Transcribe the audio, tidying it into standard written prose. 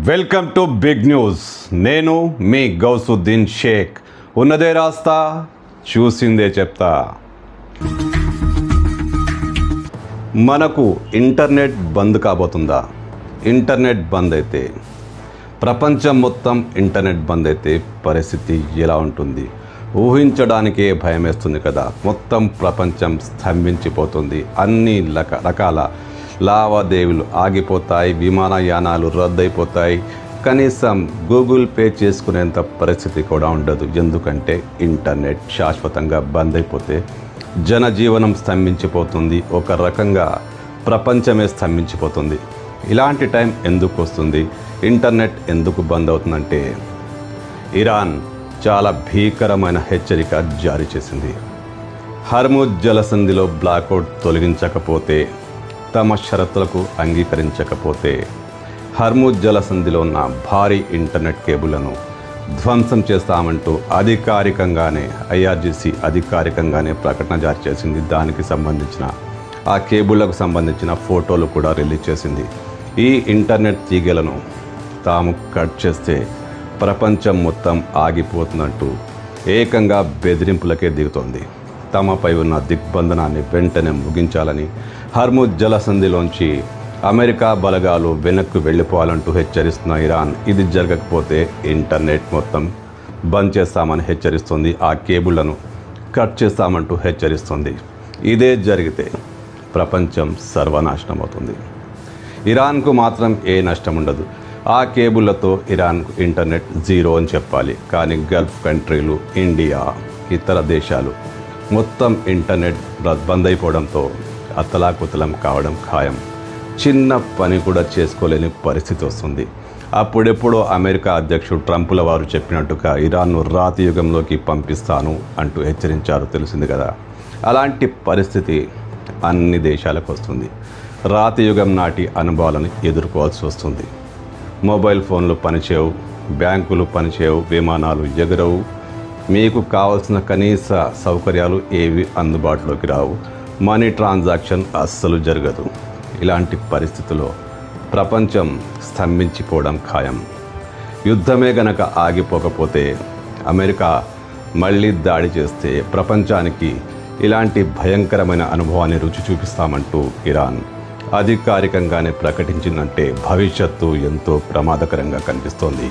Welcome to big news. నేను మీ గౌసుద్దీన్ షేక్. ఉన్నదే రాస్తా, చూసిందే చెప్తా. మనకు ఇంటర్నెట్ బంద్ కాబోతుందా? ఇంటర్నెట్ బంద్ అయితే, ప్రపంచం మొత్తం ఇంటర్నెట్ బంద్ అయితే పరిస్థితి ఎలా ఉంటుంది? ఊహించడానికే భయం వేస్తుంది కదా. మొత్తం ప్రపంచం స్తంభించిపోతుంది. అన్ని రకాల లావాదేవీలు ఆగిపోతాయి, విమానయానాలు రద్దయిపోతాయి, కనీసం గూగుల్ పే చేసుకునేంత పరిస్థితి కూడా ఉండదు. ఎందుకంటే ఇంటర్నెట్ శాశ్వతంగా బంద్ అయిపోతే జనజీవనం స్తంభించిపోతుంది. ఒక రకంగా ప్రపంచమే స్తంభించిపోతుంది. ఇలాంటి టైం ఎందుకు వస్తుంది? ఇంటర్నెట్ ఎందుకు బంద్ అవుతుందంటే, ఇరాన్ చాలా భీకరమైన హెచ్చరిక జారీ చేసింది. హర్ముజ్ జలసంధిలో బ్లాకౌట్ తొలగించకపోతే, తమ షరతులకు అంగీకరించకపోతే హర్ముజ్ జలసంధిలో ఉన్న భారీ ఇంటర్నెట్ కేబుళ్లను ధ్వంసం చేస్తామంటూ అధికారికంగానే IRGC అధికారికంగానే ప్రకటన జారీ చేసింది. దానికి సంబంధించిన ఆ కేబుళ్లకు సంబంధించిన ఫోటోలు కూడా రిలీజ్ చేసింది. ఈ ఇంటర్నెట్ తీగలను తాము కట్ చేస్తే ప్రపంచం మొత్తం ఆగిపోతుందంటూ ఏకంగా బెదిరింపులకే దిగుతోంది. తమపై ఉన్న దిగ్బంధనాన్ని వెంటనే ముగించాలని, హర్ముజ్ జలసంధిలోంచి అమెరికా బలగాలు వెనక్కు వెళ్ళిపోవాలంటూ హెచ్చరిస్తున్న ఇరాన్, ఇది జరగకపోతే ఇంటర్నెట్ మొత్తం బంద్ చేస్తామని హెచ్చరిస్తుంది. ఆ కేబుళ్లను కట్ చేస్తామంటూ హెచ్చరిస్తుంది. ఇదే జరిగితే ప్రపంచం సర్వనాశనం అవుతుంది. ఇరాన్కు మాత్రం ఏ నష్టం ఉండదు. ఆ కేబుళ్లతో ఇరాన్కు ఇంటర్నెట్ జీరో అని చెప్పాలి. కానీ గల్ఫ్ కంట్రీలు, ఇండియా, ఇతర దేశాలు మొత్తం ఇంటర్నెట్ బంద్ అయిపోవడంతో అతలాకుతలం కావడం ఖాయం. చిన్న పని కూడా చేసుకోలేని పరిస్థితి వస్తుంది. అప్పుడెప్పుడో అమెరికా అధ్యక్షుడు ట్రంపుల వారు చెప్పినట్టుగా ఇరాన్ను రాతి యుగంలోకి పంపిస్తాను అంటూ హెచ్చరించారు, తెలిసింది కదా. అలాంటి పరిస్థితి అన్ని దేశాలకు వస్తుంది. రాతి యుగం నాటి అనుభవాలను ఎదుర్కోవాల్సి వస్తుంది. మొబైల్ ఫోన్లు పనిచేయవు, బ్యాంకులు పనిచేయవు, విమానాలు ఎగరవు, మీకు కావాల్సిన కనీస సౌకర్యాలు ఏవి అందుబాటులోకి రావు, మనీ ట్రాన్సాక్షన్ అస్సలు జరగదు. ఇలాంటి పరిస్థితుల్లో ప్రపంచం స్తంభించిపోవడం ఖాయం. యుద్ధమే గనక ఆగిపోకపోతే, అమెరికా మళ్ళీ దాడి చేస్తే ప్రపంచానికి ఇలాంటి భయంకరమైన అనుభవాన్ని రుచి చూపిస్తామంటూ ఇరాన్ అధికారికంగానే ప్రకటించిందంటే భవిష్యత్తు ఎంతో ప్రమాదకరంగా కనిపిస్తోంది.